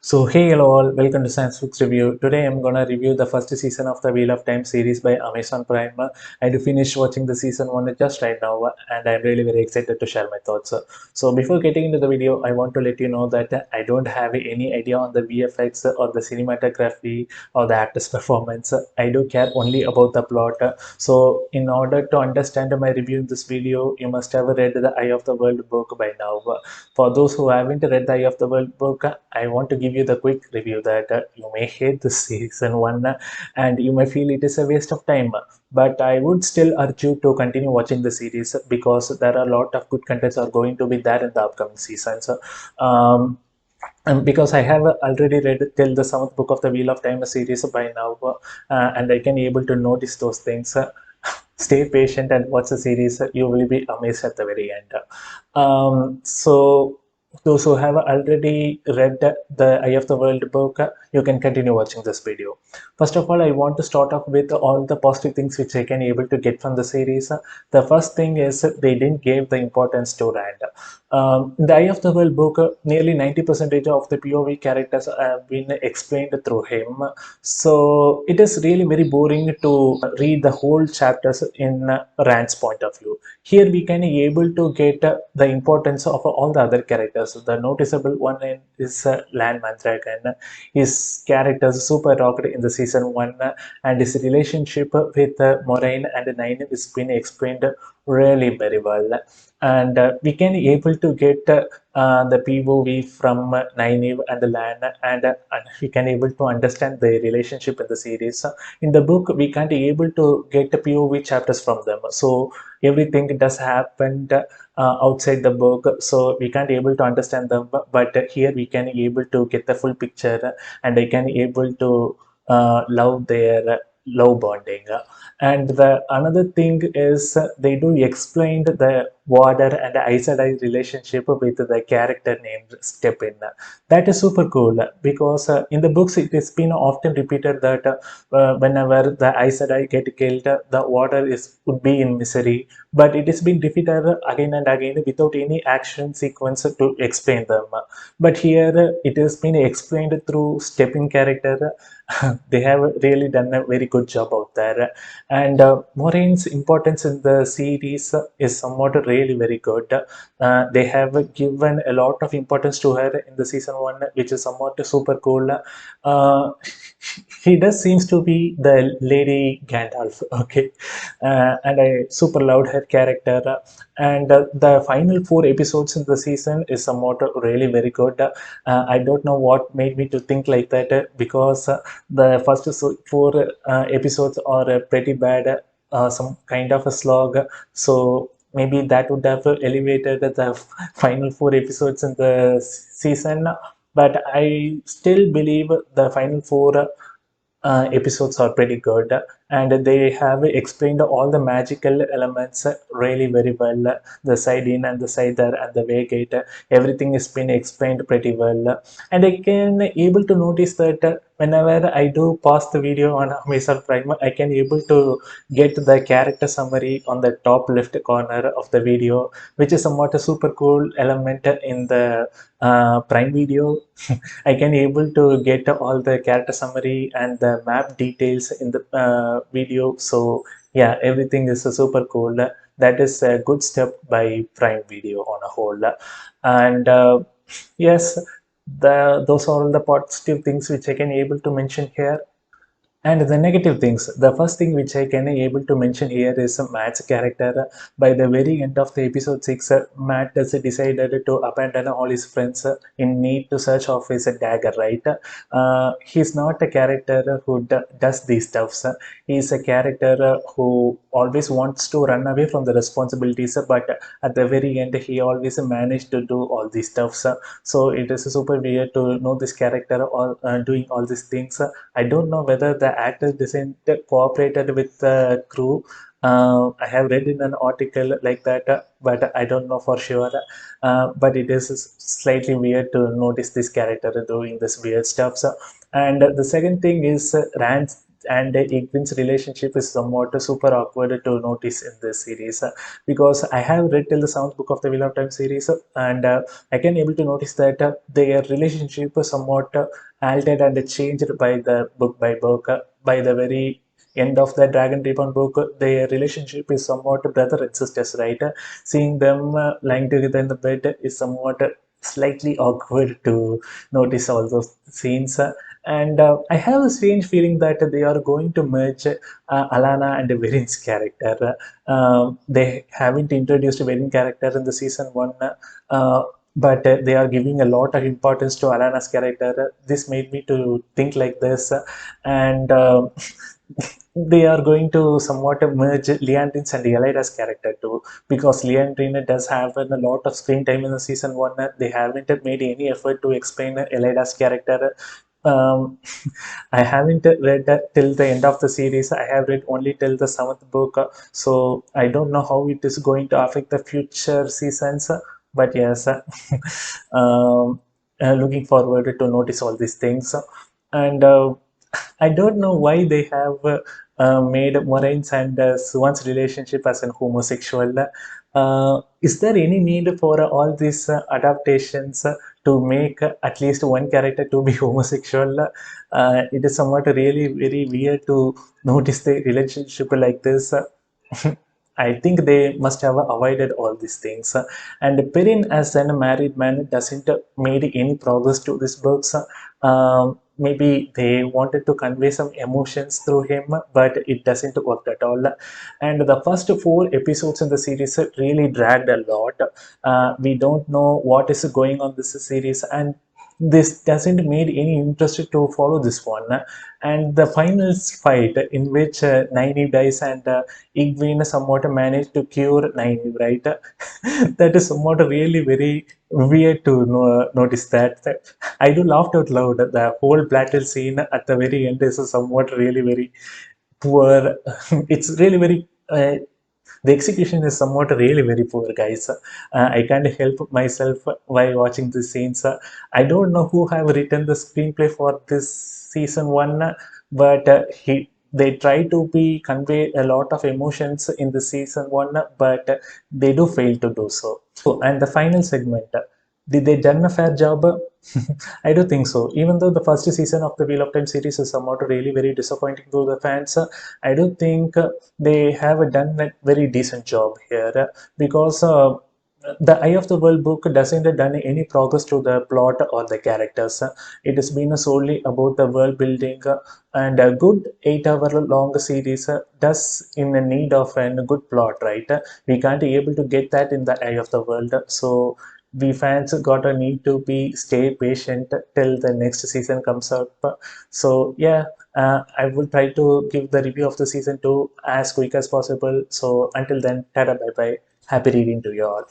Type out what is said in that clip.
So hey hello all, welcome to Science Books Review. Today I'm gonna review the first season of the Wheel of Time series by Amazon Prime. I do finish watching the season 1 just right now and I'm really very excited to share my thoughts. So before getting into the video, I want to let you know that I don't have any idea on the VFX or the cinematography or the actor's performance. I do care only about the plot. So in order to understand my review in this video, you must have read the Eye of the World book by now. For those who haven't read the Eye of the World book, I want to give you the quick review that you may hate this season 1 and you may feel it is a waste of time. But I would still urge you to continue watching the series because there are a lot of good contents are going to be there in the upcoming seasons. Um, and because I have already read till the seventh book of the Wheel of Time series by now, and I can able to notice those things. Stay patient and watch the series. You will be amazed at the very end. So those who have already read the Eye of the World book, you can continue watching this video. First of all, I want to start off with all the positive things which I can able to get from the series. The first thing is they didn't give the importance to Rand. In the Eye of the World book, nearly 90% of the POV characters have been explained through him. So it is really very boring to read the whole chapters in Rand's point of view. Here we can be able to get the importance of all the other characters. The noticeable one is Lan Mandragon. His character is super rocked in the season 1 and his relationship with Moraine and Nine is been explained really very well. And we can able to get the POV from Nynaeve and the Lan, and we can able to understand the relationship in the series. In the book, we can't able to get the POV chapters from them. So everything does happen outside the book, so we can't able to understand them. But here we can able to get the full picture, and I can able to love their love bonding. And the another thing is they do explain the Water and Aes Sedai relationship with the character named Stepin. That is super cool because in the books it has been often repeated that whenever the Aes Sedai get killed, the water is would be in misery. But it has been repeated again and again without any action sequence to explain them. But here it has been explained through Stepin character. They have really done a very good job out there, and Moraine's importance in the series is somewhat really very good. They have given a lot of importance to her in the season 1, which is somewhat super cool. uh, he does seems to be the lady Gandalf, okay, and I super loved her character. And the final 4 episodes in the season is somewhat really very good. I don't know what made me to think like that because the first 4 episodes are pretty bad, some kind of a slog. So maybe that would have elevated the final 4 episodes in the season. But I still believe the final four episodes are pretty good, and they have explained all the magical elements really very well. The side in and the side there and the way gate, everything has been explained pretty well. And I can able to notice that whenever I do pause the video on Amazon Prime, I can able to get the character summary on the top left corner of the video, which is somewhat a super cool element in the Prime Video. I can able to get all the character summary and the map details in the video. So yeah, everything is super cool. That is a good step by Prime Video on a whole. And yes, the those are all the positive things which I can able to mention here. And the negative things, the first thing which I can able to mention here is Matt's character. By the very end of the episode 6, Matt has decided to abandon all his friends in need to search of his dagger, right? He's not a character who does these stuffs. He's a character who always wants to run away from the responsibilities, but at the very end, he always managed to do all these stuffs. So it is super weird to know this character all doing all these things. I don't know whether the actors didn't cooperated with the crew. I have read in an article like that, but I don't know for sure. But it is slightly weird to notice this character doing this weird stuff. So, and the second thing is Rand's and Igwin's relationship is somewhat super awkward to notice in this series, because I have read till the seventh book of the Wheel of Time series, and I can able to notice that their relationship is somewhat altered and changed by the book by book. By the very end of the Dragon Reborn book, their relationship is somewhat brother and sisters, right? Seeing them lying together in the bed is somewhat slightly awkward to notice all those scenes. And I have a strange feeling that they are going to merge Alana and Verin's character. They haven't introduced Verin character in the season one, but they are giving a lot of importance to Alana's character. This made me to think like this, and they are going to somewhat merge Leandrin's and Elida's character too, because Leandrine does have a lot of screen time in the season one. They haven't made any effort to explain Elida's character. Um, I haven't read till the end of the series. I have read only till the seventh book, so I don't know how it is going to affect the future seasons. But yes, um, looking forward to notice all these things. And I don't know why they have made Moraine's and Swan's relationship as an homosexual. Is there any need for all these adaptations to make at least one character to be homosexual? It is somewhat really very weird to notice the relationship like this. I think they must have avoided all these things. And Perrin, as a married man, doesn't made any progress to these books. Maybe they wanted to convey some emotions through him, but it doesn't work at all. And the first four episodes in the series really dragged a lot. We don't know what is going on this series, and this doesn't made any interest to follow this one. And the final fight in which Nynaeve dies and Igwin somewhat managed to cure Nynaeve, right? That is somewhat really very weird to notice that. I do laugh out loud. The whole battle scene at the very end is somewhat really very poor. It's really very the execution is somewhat really very poor, guys. I can't help myself while watching these scenes. I don't know who have written the screenplay for this season one, but they try to be convey a lot of emotions in the season one, but they do fail to do so. And the final segment, did they done a fair job? I do think so. Even though the first season of the Wheel of Time series is somewhat really very disappointing to the fans, I do think they have done a very decent job here, because the Eye of the World book doesn't done any progress to the plot or the characters. It has been solely about the world building, and a good 8 hour long series does in a need of a good plot, right? We can't be able to get that in the Eye of the World, so we fans got a need to be stay patient till the next season comes up. So yeah, I will try to give the review of the season 2 as quick as possible. So until then, tada, bye bye. Happy reading to you all.